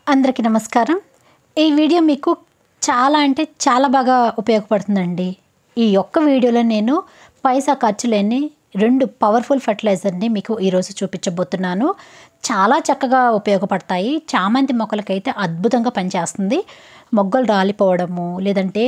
అందరికీ నమస్కారం. ఈ వీడియో మీకు చాలా అంటే చాలా బాగా ఉపయోగపడుతుందండి. ఈ ఒక్క వీడియోలో నేను పైసా ఖర్చు లేని 2 పవర్ఫుల్ ఫెర్టిలైజర్‌ని మీకు ఈరోజు చూపించబోతున్నాను. చాలా చక్కగా ఉపయోగపడతాయి. చామంతి మొక్కలకైతే అద్భుతంగా పనిచేస్తుంది. మొగ్గలు రాలిపోవడము, లేదంటే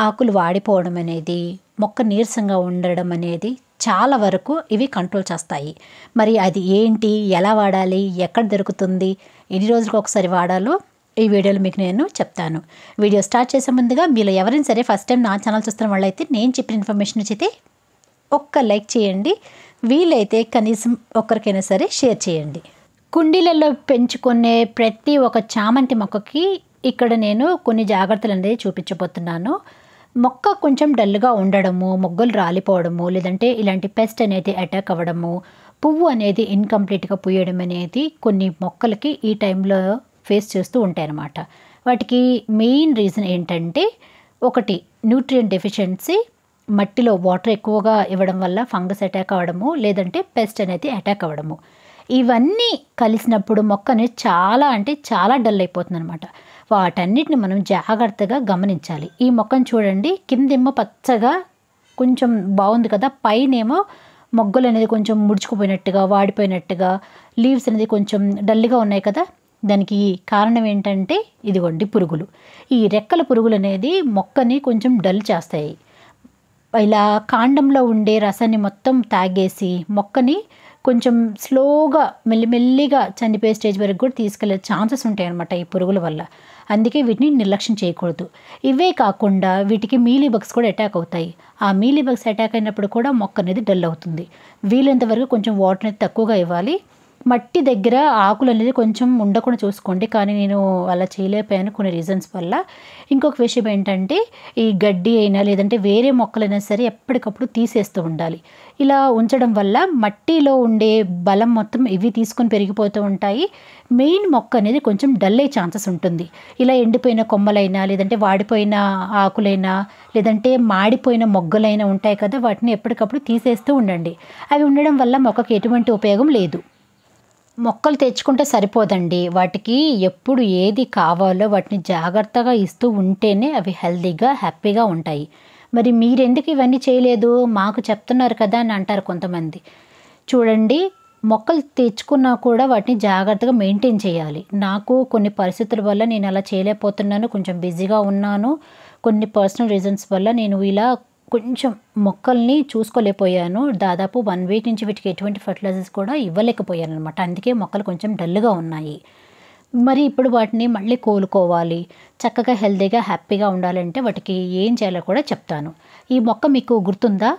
ఆకులు వాడిపోవడం అనేది, మొక్క నీరసంగా ఉండడం అనేది చాలా వరకు ఇవి కంట్రోల్ చేస్తాయి. మరి అది ఏంటి, ఎలా వాడాలి, ఎక్కడ దొరుకుతుంది, ఎన్ని రోజులకు ఒకసారి వాడాలో ఈ వీడియోలో మీకు నేను చెప్తాను. వీడియో స్టార్ట్ చేసే ముందుగా మీలో ఎవరైనా సరే ఫస్ట్ టైం నా ఛానల్ చూస్తున్న వాళ్ళైతే నేను చెప్పిన ఇన్ఫర్మేషన్ నచ్చితే ఒక్క లైక్ చేయండి. వీలైతే కనీసం ఒక్కరికైనా సరే షేర్ చేయండి. కుండీలలో పెంచుకునే ప్రతి ఒక్క చామంతి మొక్కకి ఇక్కడ నేను కొన్ని జాగ్రత్తలు అనేది చూపించబోతున్నాను. మొక్క కొంచెం డల్గా ఉండడము, మొగ్గలు రాలిపోవడము, లేదంటే ఇలాంటి పెస్ట్ అనేది అటాక్ అవ్వడము, పువ్వు అనేది ఇన్కంప్లీట్గా పూయడం అనేది కొన్ని మొక్కలకి ఈ టైంలో ఫేస్ చేస్తూ ఉంటాయి అన్నమాట. వాటికి మెయిన్ రీజన్ ఏంటంటే, ఒకటి న్యూట్రియంట్ డెఫిషియన్సీ, మట్టిలో వాటర్ ఎక్కువగా ఇవ్వడం వల్ల ఫంగస్ అటాక్ అవ్వడము, లేదంటే పెస్ట్ అనేది అటాక్ అవ్వడము. ఇవన్నీ కలిసినప్పుడు మొక్క అనేది చాలా అంటే చాలా డల్ అయిపోతుంది అనమాట. వాటన్నిటిని మనం జాగ్రత్తగా గమనించాలి. ఈ మొక్కను చూడండి, కిందేమో పచ్చగా కొంచెం బాగుంది కదా, పైనేమో మొగ్గలు అనేది కొంచెం ముడుచుకుపోయినట్టుగా, వాడిపోయినట్టుగా, లీవ్స్ అనేది కొంచెం డల్గా ఉన్నాయి కదా. దానికి కారణం ఏంటంటే ఇదిగోండి పురుగులు. ఈ రెక్కల పురుగులు అనేది మొక్కని కొంచెం డల్ చేస్తాయి. ఇలా కాండంలో ఉండే రసాన్ని మొత్తం తాగేసి మొక్కని కొంచెం స్లోగా మెల్లిమెల్లిగా చనిపోయే స్టేజ్ వరకు కూడా తీసుకెళ్లే ఛాన్సెస్ ఉంటాయి అన్నమాట ఈ పురుగుల వల్ల. అందుకే వీటిని నిర్లక్ష్యం చేయకూడదు. ఇవే కాకుండా వీటికి మీలీ బగ్స్ కూడా అటాక్ అవుతాయి. ఆ మీలీ బగ్స్ అటాక్ అయినప్పుడు కూడా మొక్క అనేది డల్ అవుతుంది. వీలైనంత వరకు కొంచెం వాటర్ అనేది తక్కువగా ఇవ్వాలి. మట్టి దగ్గర ఆకులు అనేది కొంచెం ఉండకుండా చూసుకోండి. కానీ నేను అలా చేయలేకపోయాను కొన్ని రీజన్స్ వల్ల. ఇంకొక విషయం ఏంటంటే, ఈ గడ్డి అయినా లేదంటే వేరే మొక్కలైనా సరే ఎప్పటికప్పుడు తీసేస్తూ ఉండాలి. ఇలా ఉంచడం వల్ల మట్టిలో ఉండే బలం మొత్తం ఇవి తీసుకొని పెరిగిపోతూ ఉంటాయి. మెయిన్ మొక్క అనేది కొంచెం డల్ అయ్యే ఛాన్సెస్ ఉంటుంది. ఇలా ఎండిపోయిన కొమ్మలైనా, లేదంటే వాడిపోయిన ఆకులైనా, లేదంటే మాడిపోయిన మొగ్గలైనా ఉంటాయి కదా, వాటిని ఎప్పటికప్పుడు తీసేస్తూ ఉండండి. అవి ఉండడం వల్ల మొక్కకి ఎటువంటి ఉపయోగం లేదు. మొక్కలు తెచ్చుకుంటే సరిపోదండి. వాటికి ఎప్పుడు ఏది కావాలో వాటిని జాగ్రత్తగా ఇస్తూ ఉంటేనే అవి హెల్తీగా, హ్యాపీగా ఉంటాయి. మరి మీరెందుకు ఇవన్నీ చేయలేదు, మాకు చెప్తున్నారు కదా అని అంటారు కొంతమంది. చూడండి, మొక్కలు తెచ్చుకున్నా కూడా వాటిని జాగ్రత్తగా మెయింటైన్ చేయాలి. నాకు కొన్ని పరిస్థితుల వల్ల నేను అలా చేయలేకపోతున్నాను. కొంచెం బిజీగా ఉన్నాను. కొన్ని పర్సనల్ రీజన్స్ వల్ల నేను ఇలా కొంచెం మొక్కల్ని చూసుకోలేకపోయాను. దాదాపు 1 వీక్ నుంచి వీటికి ఎటువంటి ఫర్టిలైజర్స్ కూడా ఇవ్వలేకపోయాను అనమాట. అందుకే మొక్కలు కొంచెం డల్గా ఉన్నాయి. మరి ఇప్పుడు వాటిని మళ్ళీ కోలుకోవాలి, చక్కగా హెల్తీగా, హ్యాపీగా ఉండాలంటే వాటికి ఏం చేయాలో కూడా చెప్తాను. ఈ మొక్క మీకు గుర్తుందా?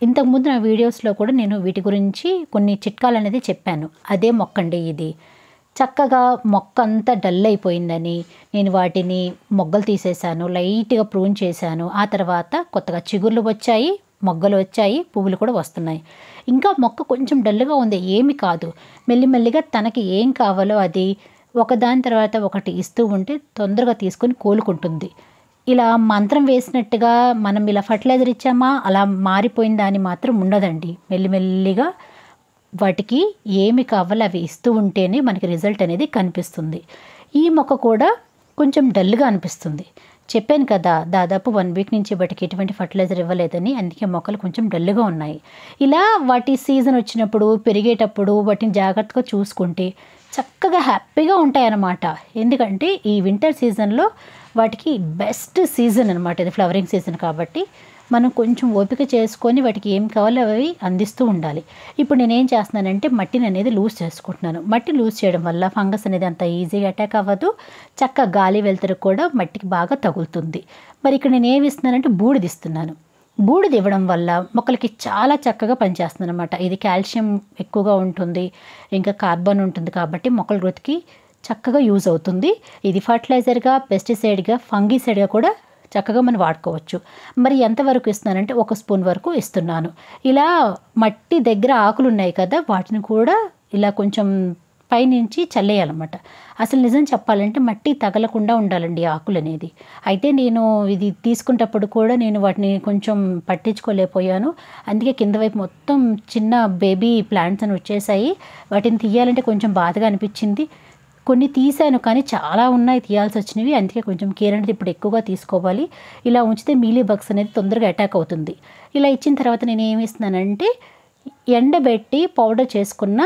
ఇంతకుముందు నా వీడియోస్లో కూడా నేను వీటి గురించి కొన్ని చిట్కాలు అనేది చెప్పాను. అదే మొక్క అండి ఇది. చక్కగా మొక్క అంతా డల్ అయిపోయిందని నేను వాటిని మొగ్గలు తీసేశాను, లైట్గా ప్రూన్ చేశాను. ఆ తర్వాత కొత్తగా చిగుర్లు వచ్చాయి, మొగ్గలు వచ్చాయి, పువ్వులు కూడా వస్తున్నాయి. ఇంకా మొక్క కొంచెం డల్గా ఉంది, ఏమి కాదు. మెల్లిమెల్లిగా తనకి ఏం కావాలో అది ఒకదాని తర్వాత ఒకటి ఇస్తూ ఉంటే తొందరగా తీసుకొని కోలుకుంటుంది. ఇలా మంత్రం వేసినట్టుగా మనం ఇలా ఫర్టిలైజర్ ఇచ్చామా అలా మారిపోయిందా అని మాత్రం ఉండదండి. మెల్లిమెల్లిగా వాటికి ఏమి కావాలో అవి ఇస్తూ ఉంటేనే మనకి రిజల్ట్ అనేది కనిపిస్తుంది. ఈ మొక్క కూడా కొంచెం డల్గా అనిపిస్తుంది. చెప్పాను కదా, దాదాపు 1 వీక్ నుంచి వాటికి ఎటువంటి ఫర్టిలైజర్ ఇవ్వలేదని. అందుకే మొక్కలు కొంచెం డల్గా ఉన్నాయి. ఇలా వాటి సీజన్ వచ్చినప్పుడు, పెరిగేటప్పుడు వాటిని జాగ్రత్తగా చూసుకుంటే చక్కగా హ్యాపీగా ఉంటాయన్నమాట. ఎందుకంటే ఈ వింటర్ సీజన్లో వాటికి బెస్ట్ సీజన్ అనమాట. ఇది ఫ్లవరింగ్ సీజన్ కాబట్టి మనం కొంచెం ఓపిక చేసుకొని వాటికి ఏం కావాలో అవి అందిస్తూ ఉండాలి. ఇప్పుడు నేనేం చేస్తున్నానంటే మట్టిని అనేది లూజ్ చేసుకుంటున్నాను. మట్టి లూజ్ చేయడం వల్ల ఫంగస్ అనేది అంత ఈజీగా అటాక్ అవ్వదు. చక్కగా గాలి వెలుతురు కూడా మట్టికి బాగా తగులుతుంది. మరి ఇక్కడ నేను ఏమి ఇస్తున్నానంటే బూడిద ఇస్తున్నాను. బూడిద ఇవ్వడం వల్ల మొక్కలకి చాలా చక్కగా పనిచేస్తుంది అనమాట. ఇది కాల్షియం ఎక్కువగా ఉంటుంది, ఇంకా కార్బన్ ఉంటుంది కాబట్టి మొక్కల గ్రోత్కి చక్కగా యూజ్ అవుతుంది. ఇది ఫర్టిలైజర్గా, పెస్టిసైడ్గా, ఫంగిసైడ్గా కూడా చక్కగా మనం వాడుకోవచ్చు. మరి ఎంతవరకు ఇస్తున్నానంటే 1 స్పూన్ వరకు ఇస్తున్నాను. ఇలా మట్టి దగ్గర ఆకులు ఉన్నాయి కదా, వాటిని కూడా ఇలా కొంచెం పైనుంచి చల్లేయాలన్నమాట. అసలు నిజం చెప్పాలంటే మట్టి తగలకుండా ఉండాలండి ఆకులు అనేది. అయితే నేను ఇది తీసుకునేటప్పుడు కూడా నేను వాటిని కొంచెం పట్టించుకోలేకపోయాను. అందుకే కింద వైపు మొత్తం చిన్న బేబీ ప్లాంట్స్ అని వచ్చేసాయి. వాటిని తీయాలంటే కొంచెం బాధగా అనిపించింది. కొన్ని తీసాను కానీ చాలా ఉన్నాయి తీయాల్సి వచ్చినవి, అందుకే కొంచెం కేర్ అనేది ఇప్పుడు ఎక్కువగా తీసుకోవాలి. ఇలా ఉంచితే మీలీ బగ్స్ అనేది తొందరగా అటాక్ అవుతుంది. ఇలా ఇచ్చిన తర్వాత నేను ఏమి ఇస్తున్నానంటే ఎండబెట్టి పౌడర్ చేసుకున్న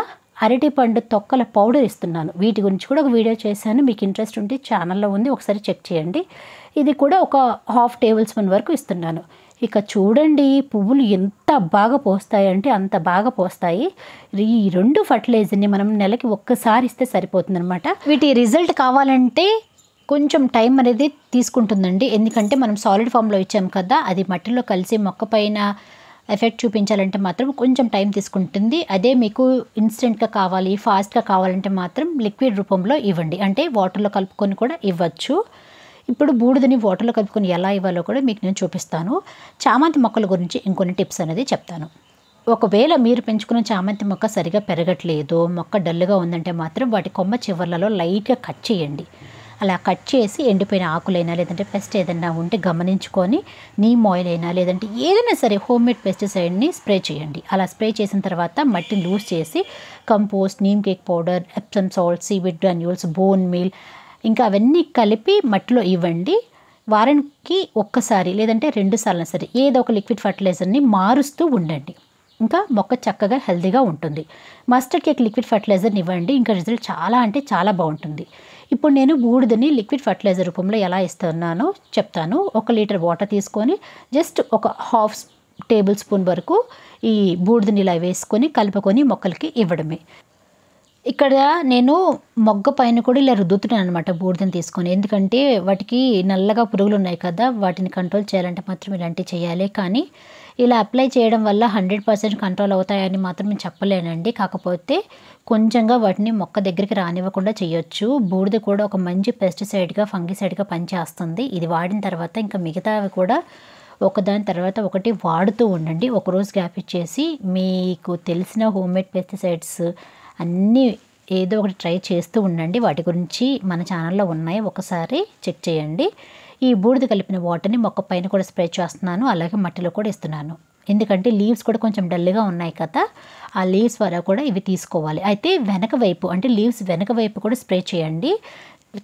అరటిపండు తొక్కల పౌడర్ ఇస్తున్నాను. వీటి గురించి కూడా ఒక వీడియో చేశాను, మీకు ఇంట్రెస్ట్ ఉంటే ఛానల్లో ఉంది, ఒకసారి చెక్ చేయండి. ఇది కూడా ఒక 1/2 టేబుల్ స్పూన్ వరకు ఇస్తున్నాను. ఇక చూడండి పువ్వులు ఎంత బాగా పోస్తాయి అంటే అంత బాగా పోస్తాయి. ఈ 2 ఫర్టిలైజర్ని మనం నెలకి ఒక్కసారి ఇస్తే సరిపోతుంది అనమాట. వీటి రిజల్ట్ కావాలంటే కొంచెం టైం అనేది తీసుకుంటుందండి, ఎందుకంటే మనం సాలిడ్ ఫామ్లో ఇచ్చాం కదా, అది మట్టిలో కలిసి మొక్క పైన ఎఫెక్ట్ చూపించాలంటే మాత్రం కొంచెం టైం తీసుకుంటుంది. అదే మీకు ఇన్స్టెంట్గా కావాలి, ఫాస్ట్గా కావాలంటే మాత్రం లిక్విడ్ రూపంలో ఇవ్వండి, అంటే వాటర్లో కలుపుకొని కూడా ఇవ్వచ్చు. ఇప్పుడు బూడిదని వాటర్లో కలుపుకొని ఎలా ఇవ్వాలో కూడా మీకు నేను చూపిస్తాను. చామంతి మొక్కల గురించి ఇంకొన్ని టిప్స్ అనేది చెప్తాను. ఒకవేళ మీరు పెంచుకున్న చామంతి మొక్క సరిగా పెరగట్లేదు, మొక్క డల్గా ఉందంటే మాత్రం వాటి కొమ్మ చివర్లలో లైట్గా కట్ చేయండి. అలా కట్ చేసి ఎండిపోయిన ఆకులైనా లేదంటే పెస్ట్ ఏదైనా ఉంటే గమనించుకొని నీమ్ ఆయిల్ అయినా లేదంటే ఏదైనా సరే హోమ్మేడ్ పెస్టిసైడ్ని స్ప్రే చేయండి. అలా స్ప్రే చేసిన తర్వాత మట్టిని లూజ్ చేసి compost, neem cake powder, Epsom salt, seaweed granules, bone meal ఇంకా అవన్నీ కలిపి మట్టిలో ఇవ్వండి. వారానికి ఒక్కసారి లేదంటే 2 సార్లు సరే ఏదో ఒక లిక్విడ్ ఫర్టిలైజర్ని మారుస్తూ ఉండండి. ఇంకా మొక్క చక్కగా హెల్తీగా ఉంటుంది. మస్టర్డ్ కేక్ లిక్విడ్ ఫర్టిలైజర్ని ఇవ్వండి, ఇంకా రిజల్ట్ చాలా అంటే చాలా బాగుంటుంది. ఇప్పుడు నేను బూడిదని లిక్విడ్ ఫర్టిలైజర్ రూపంలో ఎలా ఇస్తున్నానో చెప్తాను. 1 లీటర్ వాటర్ తీసుకొని జస్ట్ ఒక 1/2 టేబుల్ స్పూన్ వరకు ఈ బూడిదని ఇలా వేసుకొని కలుపుకొని మొక్కలకి ఇవ్వడమే. ఇక్కడ నేను మొగ్గ పైన కూడా ఇలా రుద్దుతున్నాను అనమాట బూడిదని తీసుకొని, ఎందుకంటే వాటికి నల్లగా పురుగులు ఉన్నాయి కదా, వాటిని కంట్రోల్ చేయాలంటే మాత్రం ఇలాంటివి చేయాలి. కానీ ఇలా అప్లై చేయడం వల్ల 100% కంట్రోల్ అవుతాయని మాత్రం నేను చెప్పలేనండి. కాకపోతే కొంచెంగా వాటిని మొక్క దగ్గరికి రానివ్వకుండా చేయొచ్చు. బూడిద కూడా ఒక మంచి పెస్టిసైడ్గా, ఫంగిసైడ్గా పనిచేస్తుంది. ఇది వాడిన తర్వాత ఇంకా మిగతావి కూడా ఒకదాని తర్వాత ఒకటి వాడుతూ ఉండండి. ఒకరోజు గ్యాప్ ఇచ్చేసి మీకు తెలిసిన హోమ్మేడ్ పెస్టిసైడ్స్ అన్నీ ఏదో ఒకటి ట్రై చేస్తూ ఉండండి. వాటి గురించి మన ఛానల్లో ఉన్నాయి, ఒకసారి చెక్ చేయండి. ఈ బూడిద కలిపిన వాటర్ని మొక్క పైన కూడా స్ప్రే చేస్తున్నాను, అలాగే మట్టిలో కూడా ఇస్తున్నాను. ఎందుకంటే లీవ్స్ కూడా కొంచెం డల్గా ఉన్నాయి కదా, ఆ లీవ్స్ వరకు కూడా ఇవి తీసుకోవాలి. అయితే వెనక వైపు అంటే లీవ్స్ వెనక వైపు కూడా స్ప్రే చేయండి.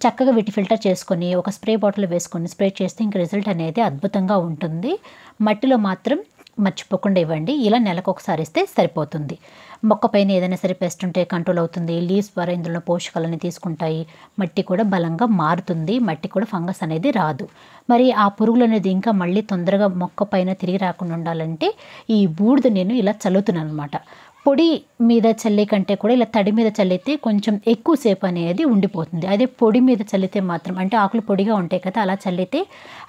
చక్కగా వీటి ఫిల్టర్ చేసుకొని ఒక స్ప్రే బాటిల్ వేసుకొని స్ప్రే చేస్తే ఇంక రిజల్ట్ అనేది అద్భుతంగా ఉంటుంది. మట్టిలో మాత్రం మర్చిపోకుండా ఇవ్వండి. ఇలా నెలకు ఒకసారి ఇస్తే సరిపోతుంది. మొక్క పైన ఏదైనా సరే పెస్ట్ ఉంటే కంట్రోల్ అవుతుంది. లీవ్స్ ద్వారా ఇందులో పోషకాలని తీసుకుంటాయి. మట్టి కూడా బలంగా మారుతుంది. మట్టి కూడా ఫంగస్ అనేది రాదు. మరి ఆ పురుగులు అనేది ఇంకా మళ్ళీ తొందరగా మొక్క పైన తిరిగి రాకుండా ఉండాలంటే ఈ బూడిద నేను ఇలా చల్లుతున్నాను అనమాట. పొడి మీద చల్లే కంటే కూడా ఇలా తడి మీద చల్లితే కొంచెం ఎక్కువసేపు అనేది ఉండిపోతుంది. అదే పొడి మీద చల్లితే మాత్రం అంటే ఆకులు పొడిగా ఉంటాయి కదా, అలా చల్లితే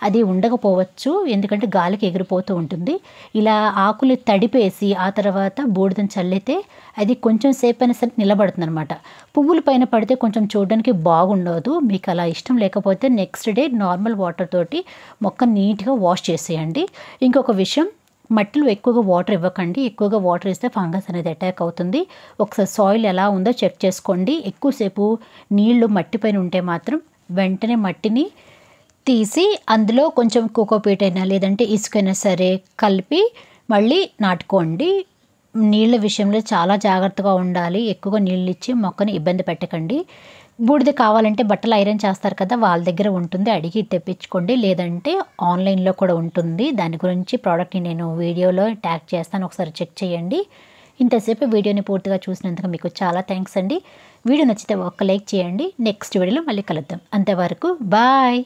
అది ఉండకపోవచ్చు, ఎందుకంటే గాలికి ఎగిరిపోతూ ఉంటుంది. ఇలా ఆకులు తడిపేసి ఆ తర్వాత బూడిదని చల్లితే అది కొంచెం సేపు అయినా సరే నిలబడుతుంది అనమాట. పువ్వుల పైన పడితే కొంచెం చూడడానికి బాగుండదు. మీకు అలా ఇష్టం లేకపోతే నెక్స్ట్ డే నార్మల్ వాటర్ తోటి మొక్క నీట్గా వాష్ చేసేయండి. ఇంకొక విషయం, మట్టిలో ఎక్కువగా వాటర్ ఇవ్వకండి. ఎక్కువగా వాటర్ ఇస్తే ఫంగస్ అనేది అటాక్ అవుతుంది. ఒకసారి సాయిల్ ఎలా ఉందో చెక్ చేసుకోండి. ఎక్కువసేపు నీళ్లు మట్టి పైన ఉంటే మాత్రం వెంటనే మట్టిని తీసి అందులో కొంచెం కోకోపీట్ అయినా లేదంటే ఇసుకైనా సరే కలిపి మళ్ళీ నాటుకోండి. నీళ్ళ విషయంలో చాలా జాగ్రత్తగా ఉండాలి. ఎక్కువగా నీళ్ళు ఇచ్చి మొక్కని ఇబ్బంది పెట్టకండి. బూడిద కావాలంటే బట్టలు ఐరన్ చేస్తారు కదా, వాళ్ళ దగ్గర ఉంటుంది, అడిగి తెప్పించుకోండి. లేదంటే ఆన్లైన్లో కూడా ఉంటుంది. దాని గురించి ప్రోడక్ట్ని నేను వీడియోలో ట్యాగ్ చేస్తాను, ఒకసారి చెక్ చేయండి. ఇంతసేపు వీడియోని పూర్తిగా చూసినందుకు మీకు చాలా థ్యాంక్స్ అండి. వీడియో నచ్చితే ఒక లైక్ చేయండి. నెక్స్ట్ వీడియోలో మళ్ళీ కలుద్దాం. అంతవరకు బాయ్.